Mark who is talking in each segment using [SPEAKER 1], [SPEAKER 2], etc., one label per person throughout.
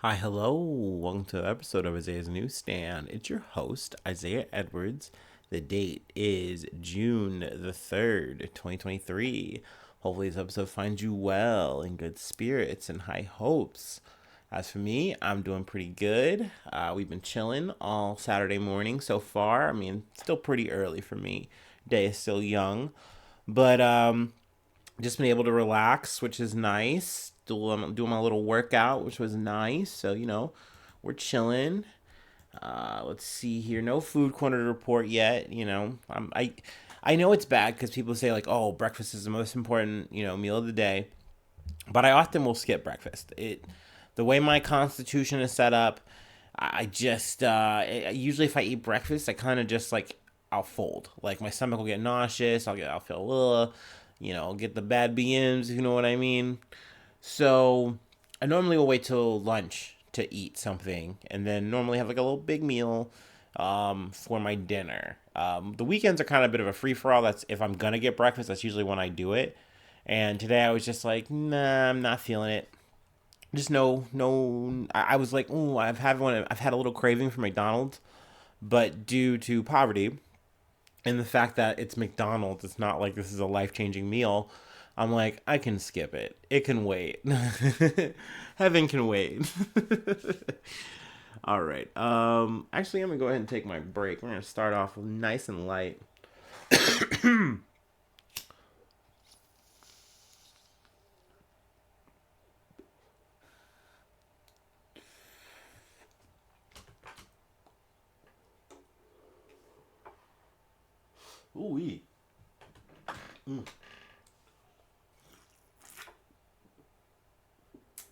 [SPEAKER 1] Hi, hello. Welcome to the episode of Isaiah's Newsstand. It's your host, Isaiah Edwards. The date is June the 3rd, 2023. Hopefully, this episode finds you well, in good spirits, and high hopes. As for me, I'm doing pretty good. We've been chilling all Saturday morning so far. I mean, still pretty early for me. Day is still young. But just been able to relax, which is nice. Doing my little workout, which was nice. So we're chilling. Let's see here. No food quantity report yet. I know it's bad because people say like, oh, breakfast is the most important meal of the day, but I often will skip breakfast. The way my constitution is set up, I just usually if I eat breakfast, I kind of just like I'll fold. Like my stomach will get nauseous. I'll feel a little, get the bad BMs. If you know what I mean. So I normally will wait till lunch to eat something, and then normally have like a little big meal for my dinner. The weekends are kind of a bit of a free for all. That's if I'm gonna get breakfast. That's usually when I do it. And today I was just like, nah, I'm not feeling it. Just no, no. I was like, oh, I've had a little craving for McDonald's, but due to poverty and the fact that it's McDonald's, it's not like this is a life changing meal. I'm like, I can skip it. It can wait. Heaven can wait. All right. Actually, I'm gonna go ahead and take my break. We're gonna start off nice and light. Ooh wee.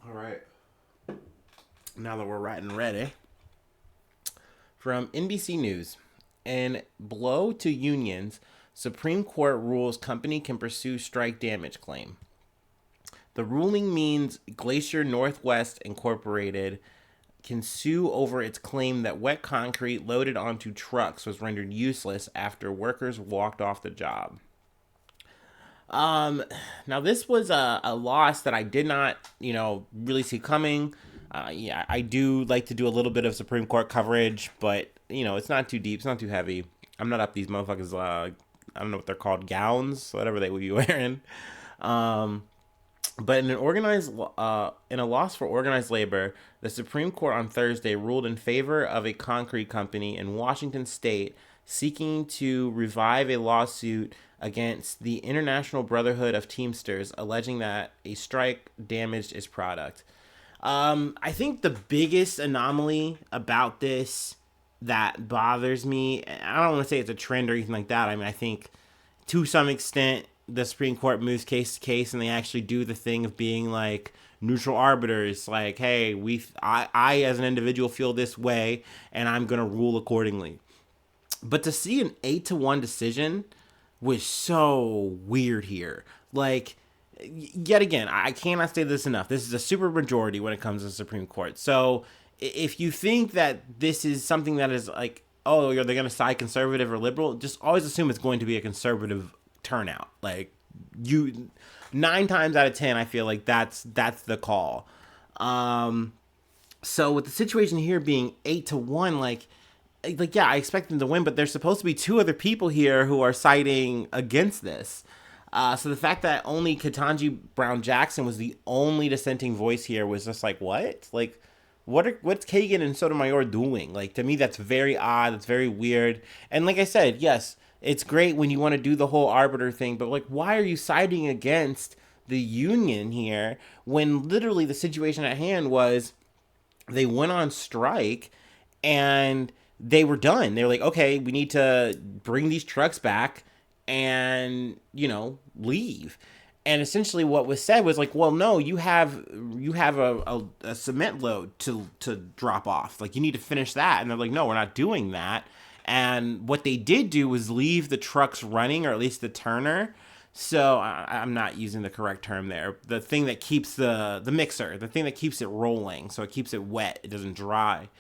[SPEAKER 1] All right. Now that we're right and ready, from NBC News, in blow to unions, Supreme Court rules company can pursue strike damage claim. The ruling means Glacier Northwest Incorporated can sue over its claim that wet concrete loaded onto trucks was rendered useless after workers walked off the job. Um, Now this was a loss that I did not, really see coming. Yeah, I do like to do a little bit of Supreme Court coverage, but it's not too deep, it's not too heavy. I'm not up these motherfuckers. I don't know what they're called, gowns, whatever they would be wearing. Um, but in a loss for organized labor, the Supreme Court on Thursday ruled in favor of a concrete company in Washington State seeking to revive a lawsuit against the International Brotherhood of Teamsters, alleging that a strike damaged its product. I think the biggest anomaly about this that bothers me, I don't want to say it's a trend or anything like that. I mean, I think to some extent the Supreme Court moves case to case, and they actually do the thing of being like neutral arbiters. Like, hey, I as an individual feel this way, and I'm gonna rule accordingly. But to see an 8-1 decision was so weird here. Like, yet again, I cannot say this enough. This is a super majority when it comes to the Supreme Court. So if you think that this is something that is like, oh, are they going to side conservative or liberal? Just always assume it's going to be a conservative turnout. Like, you 9 times out of 10, I feel like that's the call. Um, so with the situation here being 8-1, like yeah, I expect them to win, but there's supposed to be two other people here who are citing against this. So the fact that only Katanji Brown Jackson was the only dissenting voice here was just like, what? Like, what's Kagan and Sotomayor doing? Like, to me, that's very odd. That's very weird. And like I said, yes, it's great when you want to do the whole arbiter thing, but like, why are you siding against the union here when literally the situation at hand was they went on strike and they were done. They were like, okay, we need to bring these trucks back and, leave. And essentially what was said was like, well, no, you have a cement load to drop off. Like, you need to finish that. And they're like, no, we're not doing that. And what they did do was leave the trucks running, or at least the turner. So I'm not using the correct term there. The thing that keeps the mixer, the thing that keeps it rolling, so it keeps it wet, it doesn't dry.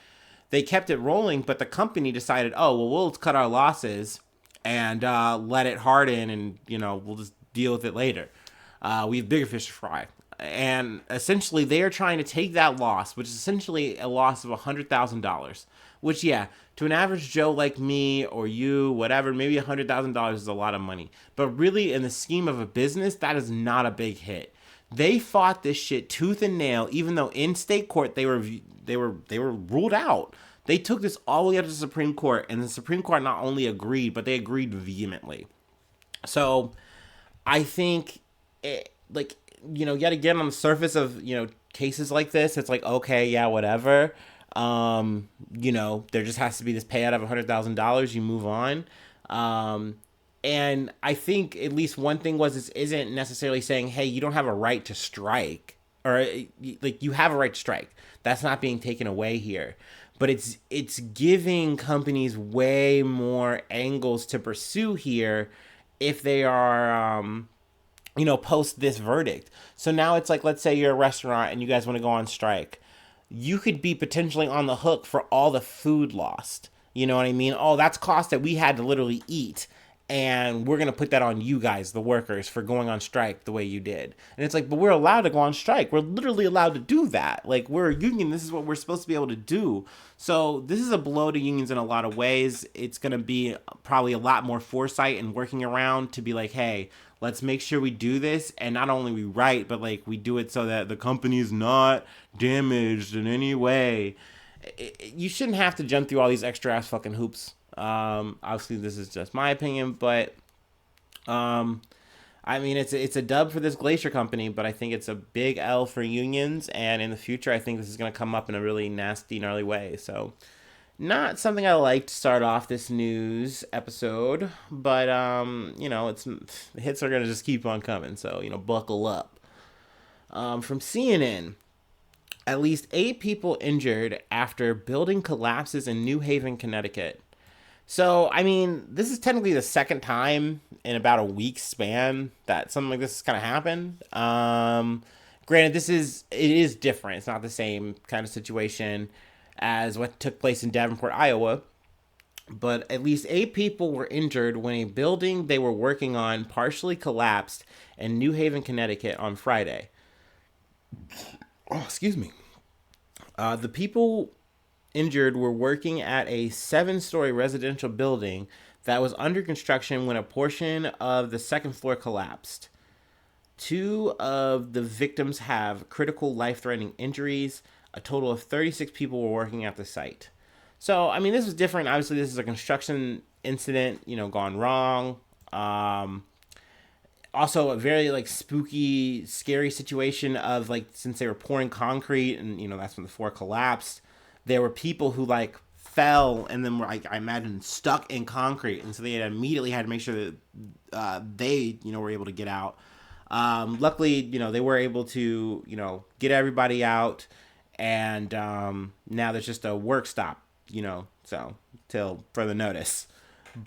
[SPEAKER 1] They kept it rolling, but the company decided, oh, well, we'll cut our losses and let it harden, and we'll just deal with it later. We have bigger fish to fry. And essentially, they are trying to take that loss, which is essentially a loss of $100,000. Which, yeah, to an average Joe like me or you, whatever, maybe $100,000 is a lot of money. But really, in the scheme of a business, that is not a big hit. They fought this shit tooth and nail, even though in state court they were ruled out. They took this all the way up to the Supreme Court, and the Supreme Court not only agreed, but they agreed vehemently. So I think, like, yet again, on the surface of, cases like this, it's like, okay, yeah, whatever. There just has to be this payout of $100,000. You move on. And I think at least one thing was, this isn't necessarily saying, hey, you don't have a right to strike, or like, you have a right to strike. That's not being taken away here. But it's giving companies way more angles to pursue here if they are, post this verdict. So now it's like, let's say you're a restaurant and you guys want to go on strike. You could be potentially on the hook for all the food lost. You know what I mean? Oh, that's cost that we had to literally eat. And we're going to put that on you guys, the workers, for going on strike the way you did. And it's like, but we're allowed to go on strike. We're literally allowed to do that. Like, we're a union. This is what we're supposed to be able to do. So this is a blow to unions in a lot of ways. It's going to be probably a lot more foresight and working around to be like, hey, let's make sure we do this. And not only we write, but like we do it so that the company is not damaged in any way. You shouldn't have to jump through all these extra ass fucking hoops. Obviously this is just my opinion, but I mean, it's a dub for this Glacier company, but I think it's a big L for unions, and in the future I think this is going to come up in a really nasty, gnarly way. So not something I like to start off this news episode, but it's, the hits are going to just keep on coming, so buckle up. From CNN, at least 8 people injured after building collapses in New Haven, Connecticut. So, I mean, this is technically the second time in about a week's span that something like this has kind of happened. Granted, it is different. It's not the same kind of situation as what took place in Davenport, Iowa. But at least 8 people were injured when a building they were working on partially collapsed in New Haven, Connecticut on Friday. Oh, excuse me. The people injured were working at a 7-story residential building that was under construction when a portion of the second floor collapsed. 2 of the victims have critical life-threatening injuries. A total of 36 people were working at the site. So, I mean, this was different. Obviously, this is a construction incident, gone wrong. Also, a very, like, spooky, scary situation of, like, since they were pouring concrete and, that's when the floor collapsed. There were people who, like, fell and then were, like, I imagine, stuck in concrete. And so they immediately had to make sure that they, were able to get out. Luckily, they were able to, get everybody out. And now there's just a work stop, so till further notice.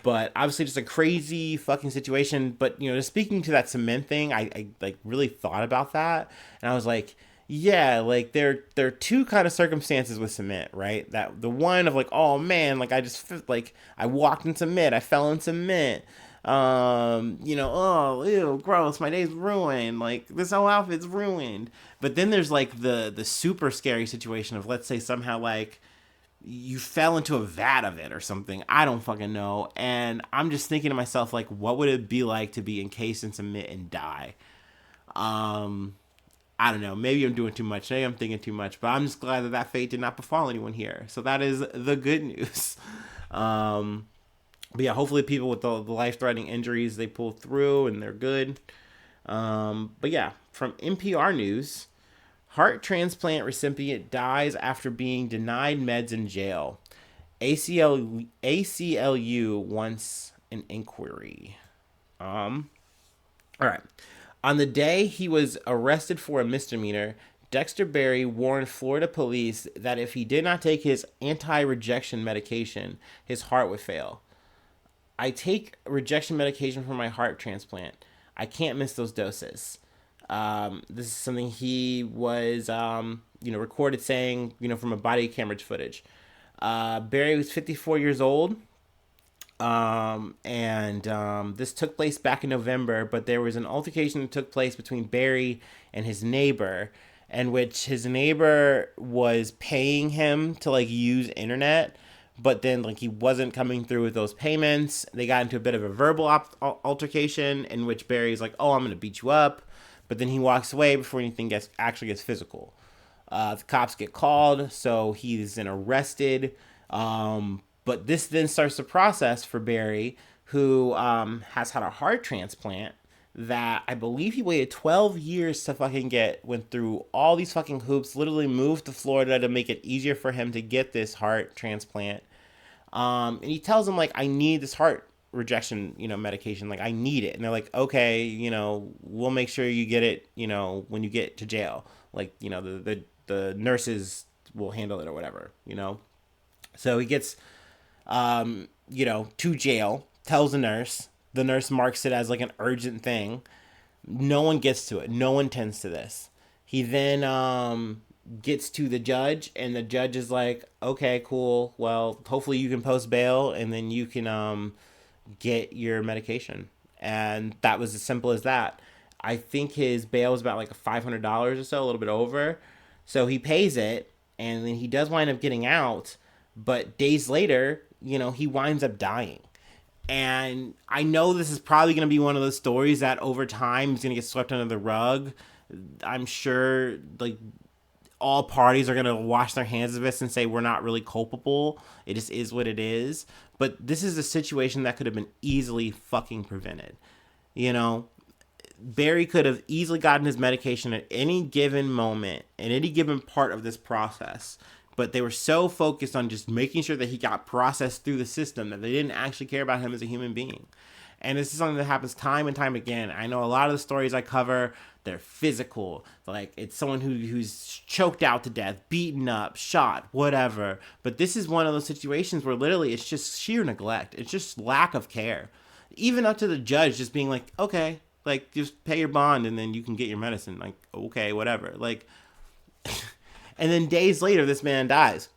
[SPEAKER 1] But obviously just a crazy fucking situation. But, just speaking to that cement thing, I like really thought about that. And I was like, yeah, like there are 2 kind of circumstances with cement, right? That the one of like, oh man, like I just like I walked in cement, I fell in cement. Oh, ew, gross, my day's ruined. Like this whole outfit's ruined. But then there's like the super scary situation of, let's say somehow like you fell into a vat of it or something. I don't fucking know. And I'm just thinking to myself, like, what would it be like to be encased in cement and die? I don't know. Maybe I'm doing too much. Maybe I'm thinking too much. But I'm just glad that fate did not befall anyone here. So that is the good news. But yeah, hopefully people with the life-threatening injuries, they pull through and they're good. But yeah, from NPR News, heart transplant recipient dies after being denied meds in jail. ACLU wants an inquiry. All right. On the day he was arrested for a misdemeanor, Dexter Berry warned Florida police that if he did not take his anti-rejection medication, his heart would fail. I take rejection medication for my heart transplant. I can't miss those doses. This is something he was, recorded saying, from a body camera footage. Berry was 54 years old. This took place back in November, but there was an altercation that took place between Barry and his neighbor, in which his neighbor was paying him to like use internet, but then like he wasn't coming through with those payments. They got into a bit of a verbal altercation in which Barry's like, "Oh, I'm gonna beat you up," but then he walks away before anything gets physical. The cops get called, so he's then arrested. But this then starts the process for Barry, who has had a heart transplant that I believe he waited 12 years to fucking get, went through all these fucking hoops, literally moved to Florida to make it easier for him to get this heart transplant. And he tells them, like, I need this heart rejection, medication. Like, I need it. And they're like, okay, we'll make sure you get it, when you get to jail. Like, the nurses will handle it or whatever. So he gets, to jail, tells the nurse. The nurse marks it as like an urgent thing. No one gets to it. No one tends to this. He then gets to the judge, and the judge is like, okay, cool. Well, hopefully you can post bail, and then you can get your medication. And that was as simple as that. I think his bail was about like $500 or so, a little bit over. So he pays it, and then he does wind up getting out. But days later, he winds up dying. And I know this is probably going to be one of those stories that over time is going to get swept under the rug. I'm sure, like, all parties are going to wash their hands of this and say we're not really culpable. It just is what it is. But this is a situation that could have been easily fucking prevented. Barry could have easily gotten his medication at any given moment, in any given part of this process. But they were so focused on just making sure that he got processed through the system that they didn't actually care about him as a human being. And this is something that happens time and time again. I know a lot of the stories I cover, they're physical. Like, it's someone who's choked out to death, beaten up, shot, whatever. But this is one of those situations where literally it's just sheer neglect. It's just lack of care. Even up to the judge just being like, okay, like, just pay your bond and then you can get your medicine. Like, okay, whatever. Like... And then days later, this man dies.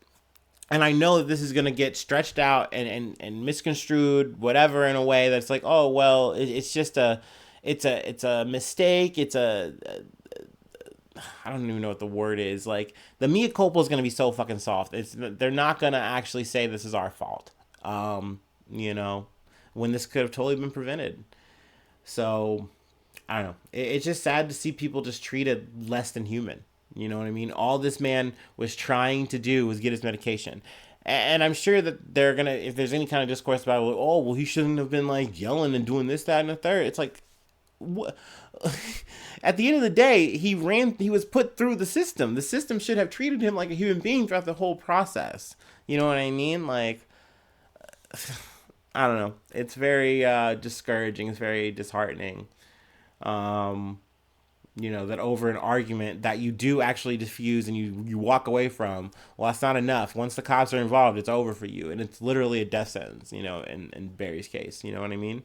[SPEAKER 1] And I know that this is going to get stretched out and misconstrued, whatever, in a way that's like, oh, well, it's just it's a mistake. I don't even know what the word is. Like, the mea culpa is going to be so fucking soft. They're not going to actually say this is our fault, when this could have totally been prevented. So, I don't know. It's just sad to see people just treated less than human. You know what I mean? All this man was trying to do was get his medication. And I'm sure that they're going to, if there's any kind of discourse about, like, oh, well, he shouldn't have been, like, yelling and doing this, that, and the third. It's like, what? At the end of the day, he was put through the system. The system should have treated him like a human being throughout the whole process. You know what I mean? Like, I don't know. It's very discouraging. It's very disheartening. That over an argument that you do actually diffuse and you walk away from, well, that's not enough. Once the cops are involved, it's over for you. And it's literally a death sentence, in Barry's case. You know what I mean?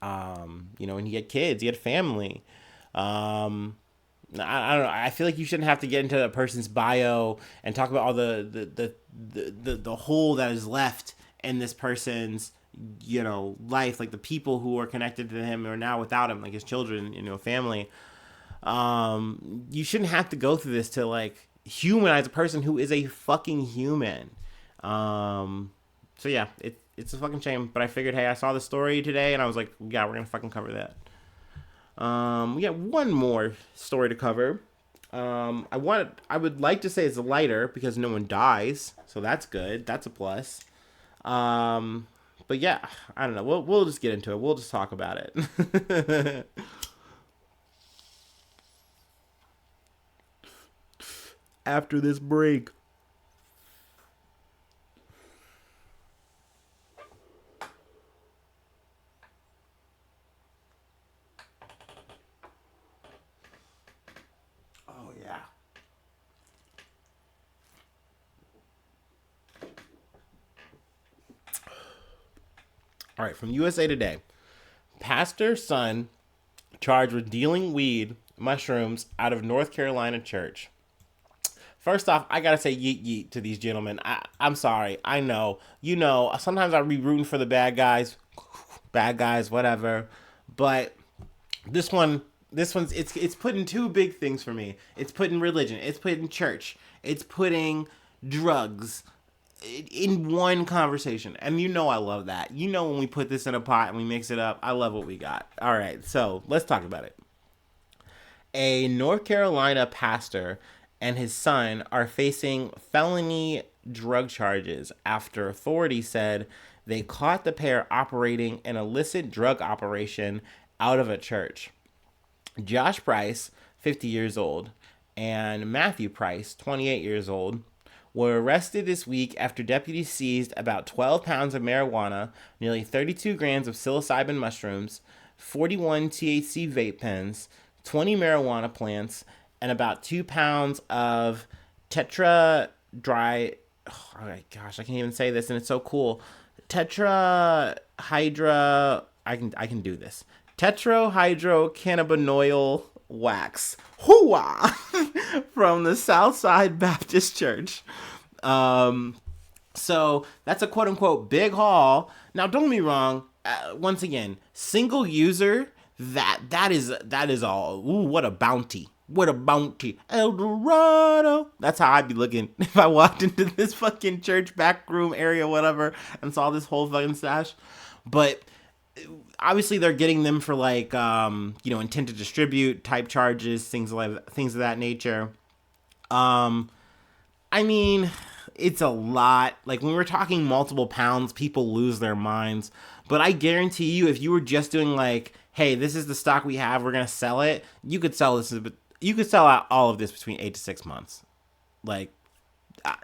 [SPEAKER 1] And he had kids, he had family. I don't know. I feel like you shouldn't have to get into a person's bio and talk about all the hole that is left in this person's life, like the people who are connected to him are now without him, like his children, family. You shouldn't have to go through this to like humanize a person who is a fucking human. So yeah, it's a fucking shame, but I figured, hey, I saw the story today and I was like, yeah, we're gonna fucking cover that. We got one more story to cover. I would like to say it's lighter because no one dies, so that's good. That's a plus. But yeah, I don't know. We'll just get into it. We'll just talk about it. After this break. Oh yeah. All right, from USA Today. Pastor's son charged with dealing weed, mushrooms, out of North Carolina church. First off, I gotta say yeet yeet to these gentlemen. I'm sorry. I know. Sometimes I be rooting for the bad guys, whatever. But this one, it's putting two big things for me. It's putting religion. It's putting church. It's putting drugs in one conversation. And I love that. When we put this in a pot and we mix it up, I love what we got. All right, so let's talk about it. A North Carolina pastor and his son are facing felony drug charges after authorities said they caught the pair operating an illicit drug operation out of a church. Josh Price, 50 years old, and Matthew Price, 28 years old, were arrested this week after deputies seized about 12 pounds of marijuana, nearly 32 grams of psilocybin mushrooms, 41 THC vape pens, 20 marijuana plants, and about 2 pounds of tetrahydra. Oh my gosh, I can't even say this, and it's so cool. Tetrahydra. I can do this. Tetrahydrocannabinol wax. Hooah! From the Southside Baptist Church. So that's a quote unquote big haul. Now, don't get me wrong. Once again, single user. That is all. Ooh, what a bounty. What a bounty. El Dorado. That's how I'd be looking if I walked into this fucking church back room area, whatever, and saw this whole fucking stash. But obviously they're getting them for like, intent to distribute type charges, things of that nature. I mean, it's a lot. Like when we're talking multiple pounds, people lose their minds. But I guarantee you, if you were just doing like, hey, this is the stock we have, we're gonna sell it, you could sell out all of this between 8 to 6 months, like,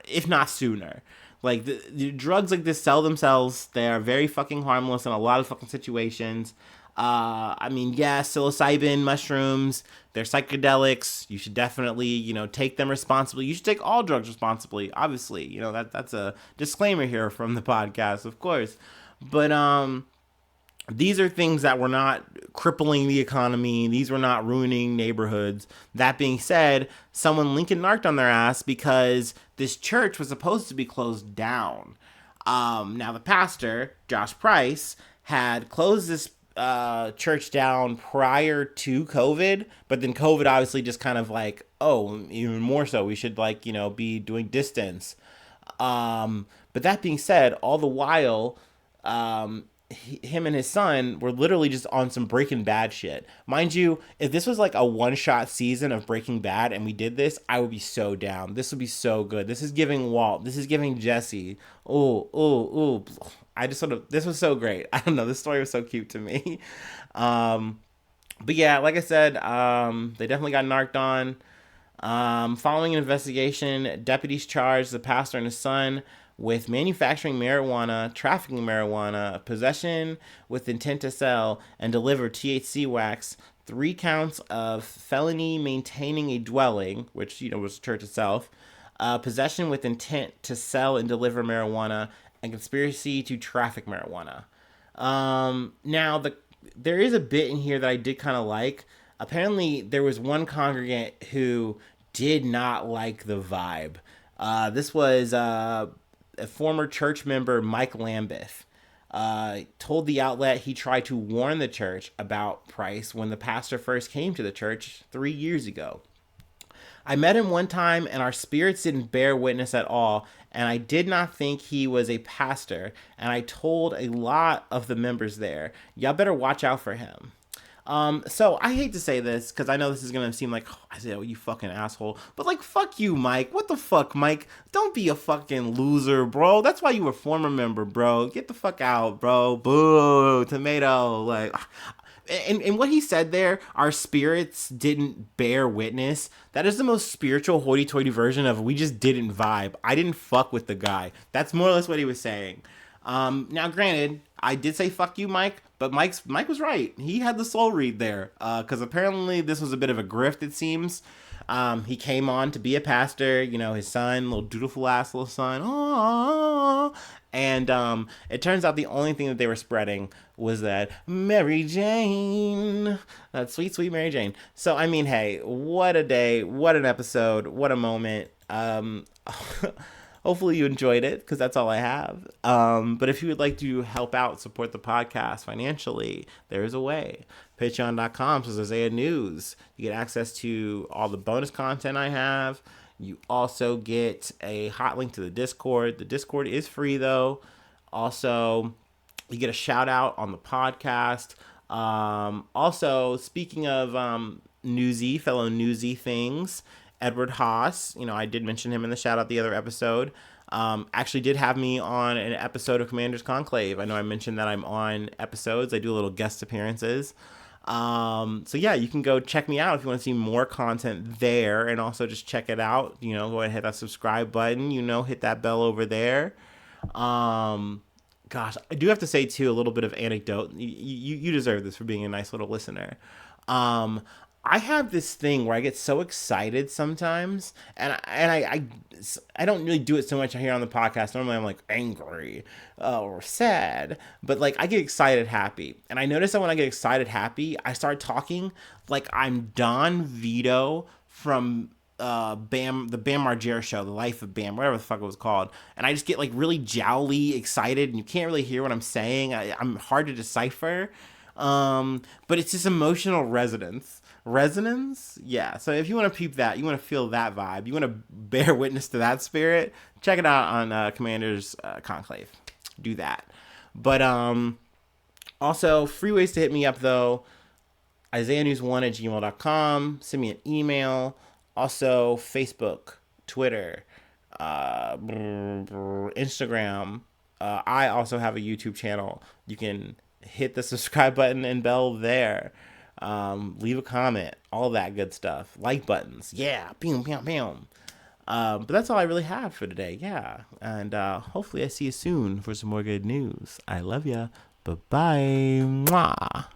[SPEAKER 1] if not sooner. Like the drugs like this sell themselves. They are very fucking harmless in a lot of fucking situations. Psilocybin mushrooms, they're psychedelics. You should definitely, take them responsibly. You should take all drugs responsibly. Obviously, that's a disclaimer here from the podcast, of course. But these are things that were not crippling the economy. These were not ruining neighborhoods. That being said, someone Lincoln narked on their ass because this church was supposed to be closed down. Now the pastor, Josh Price, had closed this church down prior to COVID, but then COVID obviously just kind of like, even more so, we should be doing distance. But that being said, all the while, him and his son were literally just on some Breaking Bad shit. Mind you, if this was like a one-shot season of Breaking Bad and we did this, I would be so down. This would be so good. This is giving Walt. This is giving Jesse. Ooh. This was so great. I don't know. This story was so cute to me. But yeah, like I said, they definitely got narked on. Following an investigation, deputies charged the pastor and his son with manufacturing marijuana, trafficking marijuana, possession with intent to sell and deliver THC wax, 3 counts of felony maintaining a dwelling, which, was the church itself, possession with intent to sell and deliver marijuana, and conspiracy to traffic marijuana. Now, there is a bit in here that I did kind of like. Apparently, there was one congregant who did not like the vibe. This was a former church member, Mike Lambeth, told the outlet he tried to warn the church about Price when the pastor first came to the church 3 years ago. I met him one time and our spirits didn't bear witness at all, and I did not think he was a pastor, and I told a lot of the members there, y'all better watch out for him. So I hate to say this because I know this is going to seem like, I say, you fucking asshole. But like, fuck you, Mike. What the fuck, Mike? Don't be a fucking loser, bro. That's why you were a former member, bro. Get the fuck out, bro. Boo, tomato. Like, and what he said there, our spirits didn't bear witness. That is the most spiritual hoity-toity version of we just didn't vibe. I didn't fuck with the guy. That's more or less what he was saying. Now, granted, I did say fuck you, Mike, but Mike was right. He had the soul read there, because apparently this was a bit of a grift, it seems. He came on to be a pastor. You know, his son, little dutiful ass little son. Aww. And it turns out the only thing that they were spreading was that Mary Jane, that sweet, sweet Mary Jane. So I mean, hey, what a day, what an episode, what a moment. Hopefully you enjoyed it because that's all I have. But if you would like to help out, support the podcast financially, there is a way. Patreon.com/Isaiah News. You get access to all the bonus content I have. You also get a hot link to the Discord. The Discord is free though. Also, you get a shout out on the podcast. Also, speaking of fellow newsy things, Edward Haas, you know, I did mention him in the shout out the other episode. Actually did have me on an episode of Commander's Conclave. I know I mentioned that I'm on episodes. I do little guest appearances. So yeah, you can go check me out if you want to see more content there, and also just check it out. You know, go ahead and hit that subscribe button, you know, hit that bell over there. Gosh, I do have to say too, a little bit of anecdote. You deserve this for being a nice little listener. I have this thing where I get so excited sometimes, and I don't really do it so much here on the podcast. Normally I'm like angry or sad, but like I get excited happy, and I notice that when I get excited happy, I start talking like I'm Don Vito from the Bam Margera show, The Life of Bam, whatever the fuck it was called, and I just get like really jowly excited, and you can't really hear what I'm saying. I'm hard to decipher, but it's just emotional resonance. Yeah, so if you want to peep that, you want to feel that vibe, you want to bear witness to that spirit, check it out on Commander's Conclave. Do that. But also free ways to hit me up though: isaiahnews1@gmail.com. Send me an email. Also Facebook, Twitter, Instagram. I also have a YouTube channel. You can hit the subscribe button and bell there. Leave a comment, all that good stuff. Like buttons, yeah, boom, boom, boom. But that's all I really have for today, yeah. And hopefully I see you soon for some more good news. I love ya. Bye-bye. Mwah.